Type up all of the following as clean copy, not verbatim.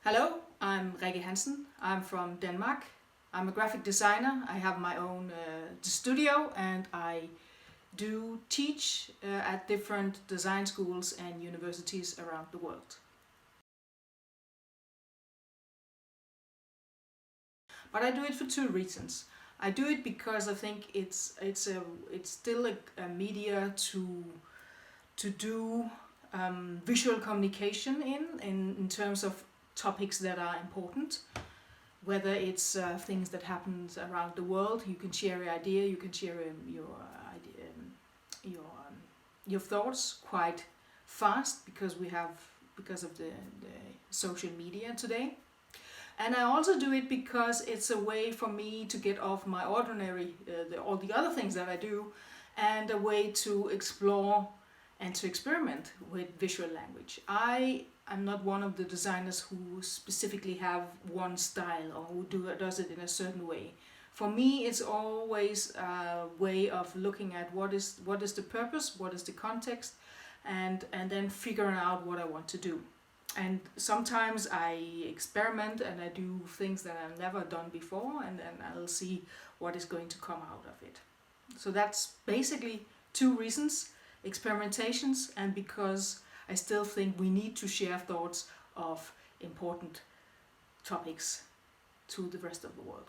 Hello, I'm Rikke Hansen. I'm from Denmark. I'm a graphic designer. I have my own studio and I do teach at different design schools and universities around the world. But I do it for two reasons. I do it because I think it's still a media to do visual communication in terms of topics that are important. Whether it's things that happen around the world, you can share your idea, you can share your idea, your thoughts quite fast because of the social media today. And I also do it because it's a way for me to get off my ordinary, all the other things that I do, and a way to explore and to experiment with visual language. I'm not one of the designers who specifically have one style or who does it in a certain way. For me, it's always a way of looking at what is the purpose, what is the context, and then figuring out what I want to do. And sometimes I experiment and I do things that I've never done before, and then I'll see what is going to come out of it. So that's basically two reasons: experimentations, and because I still think we need to share thoughts of important topics to the rest of the world.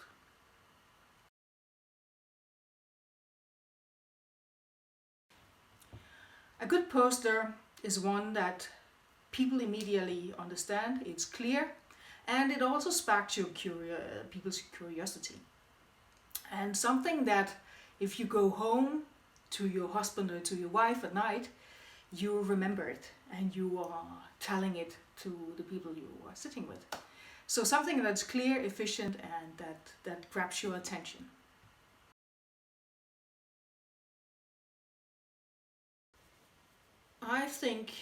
A good poster is one that people immediately understand, it's clear, and it also sparks people's curiosity. And something that if you go home to your husband or to your wife at night, you remember it and you are telling it to the people you are sitting with. So something that's clear, efficient, and that grabs your attention. I think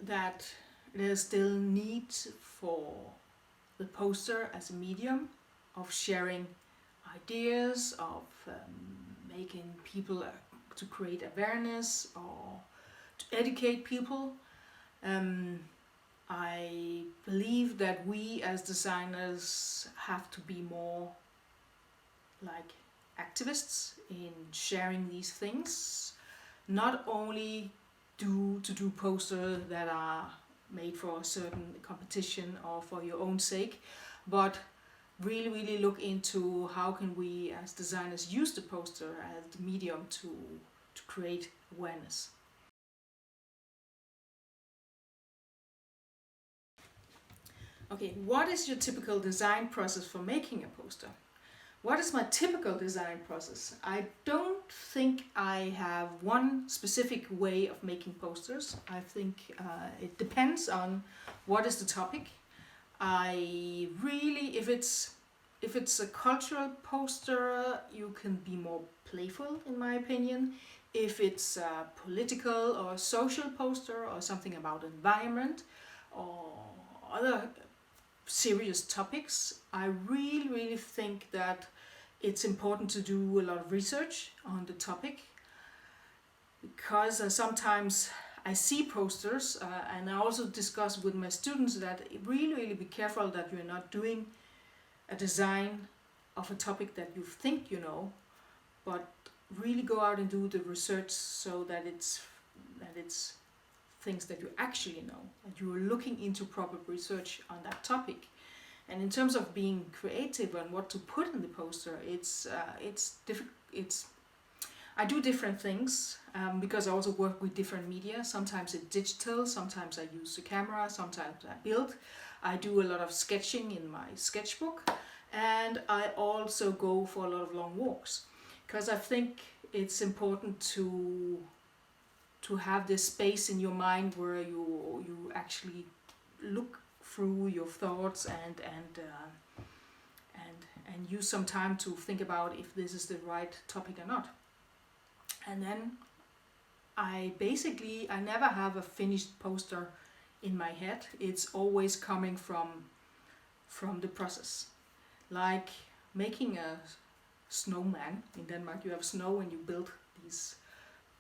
that there's still need for the poster as a medium of sharing ideas, of making people to create awareness or to educate people. I believe that we as designers have to be more like activists in sharing these things, not only to do posters that are made for a certain competition or for your own sake, but really look into how can we as designers use the poster as the medium to create awareness. Okay, what is your typical design process for making a poster? What is my typical design process? I don't think I have one specific way of making posters. I think it depends on what is the topic. If it's a cultural poster, you can be more playful, in my opinion. If it's a political or social poster or something about environment or other serious topics, I really think that it's important to do a lot of research on the topic, because sometimes I see posters and I also discuss with my students that really be careful that you're not doing a design of a topic that you think you know, but really go out and do the research so that it's things that you actually know, and you're looking into proper research on that topic. And in terms of being creative and what to put in the poster, it's difficult. I do different things because I also work with different media. Sometimes it's digital, sometimes I use the camera, sometimes I build. I do a lot of sketching in my sketchbook, and I also go for a lot of long walks, because I think it's important to have this space in your mind where you actually look through your thoughts and use some time to think about if this is the right topic or not. And then I never have a finished poster in my head. It's always coming from the process. Like making a snowman. In Denmark you have snow and you build these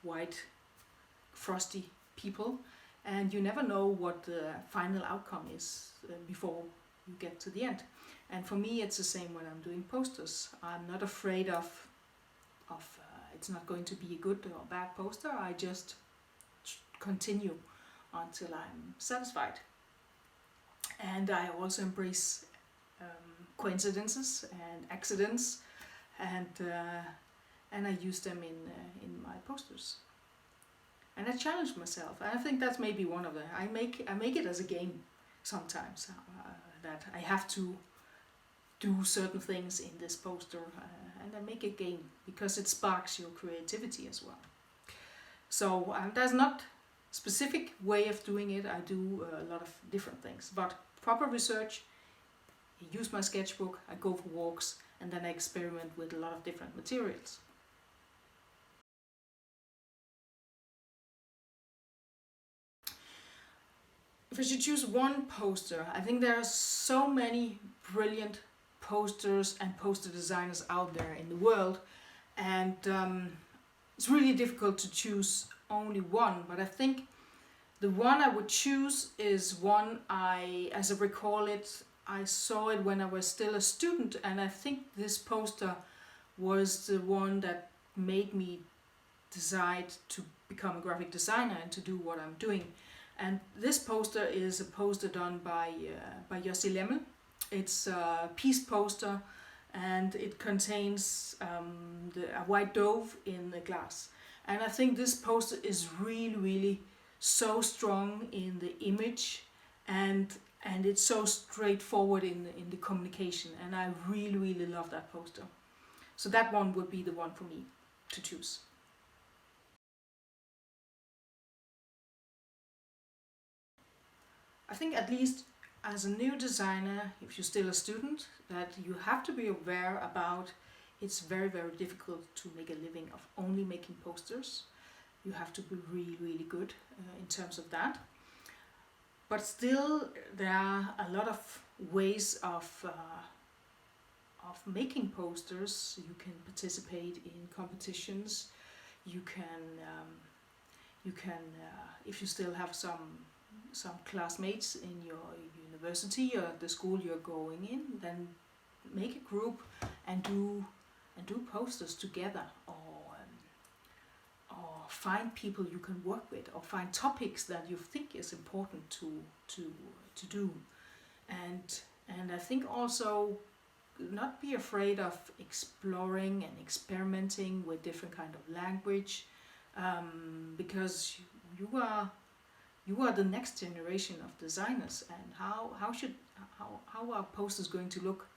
white frosty people, and you never know what the final outcome is before you get to the end. And for me it's the same when I'm doing posters. I'm not afraid of it's not going to be a good or bad poster. I just continue until I'm satisfied. And I also embrace coincidences and accidents, and I use them in my posters. And I challenge myself. And I think that's maybe one of them. I make it as a game sometimes, that I have to do certain things in this poster, and I make a game because it sparks your creativity as well. So there's not specific way of doing it. I do a lot of different things, but proper research, I use my sketchbook, I go for walks, and then I experiment with a lot of different materials. If I should choose one poster, I think there are so many brilliant posters and poster designers out there in the world, and it's really difficult to choose only one, but I think the one I would choose is one as I recall it, I saw it when I was still a student, and I think this poster was the one that made me decide to become a graphic designer and to do what I'm doing. And this poster is a poster done by Jussi Lemmel. It's a peace poster, and it contains a white dove in the glass. And I think this poster is really so strong in the image, and it's so straightforward in the communication, and I really love that poster. So that one would be the one for me to choose. I think at least as a new designer, if you're still a student, that you have to be aware about it's very difficult to make a living of only making posters. You have to be really good in terms of that. But still, there are a lot of ways of making posters. You can participate in competitions. You can if you still have some classmates in your university or the school you're going in, then make a group and do posters together, or find people you can work with, or find topics that you think is important to do, and I think also not be afraid of exploring and experimenting with different kind of language, because you are the next generation of designers, and how are posters going to look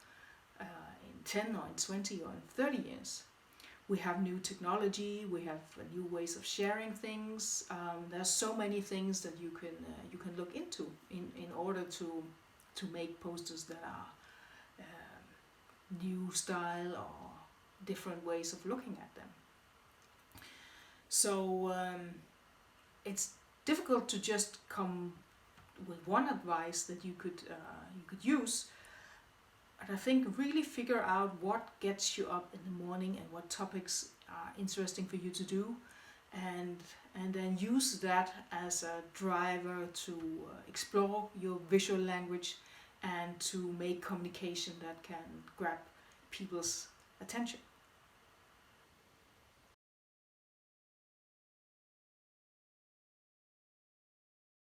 in 10 or in 20 or in 30 years? We have new technology, we have new ways of sharing things. There's so many things that you can look into in order to make posters that are new style or different ways of looking at them. So it's difficult to just come with one advice that you could use. But I think really figure out what gets you up in the morning and what topics are interesting for you to do, and then use that as a driver to explore your visual language and to make communication that can grab people's attention.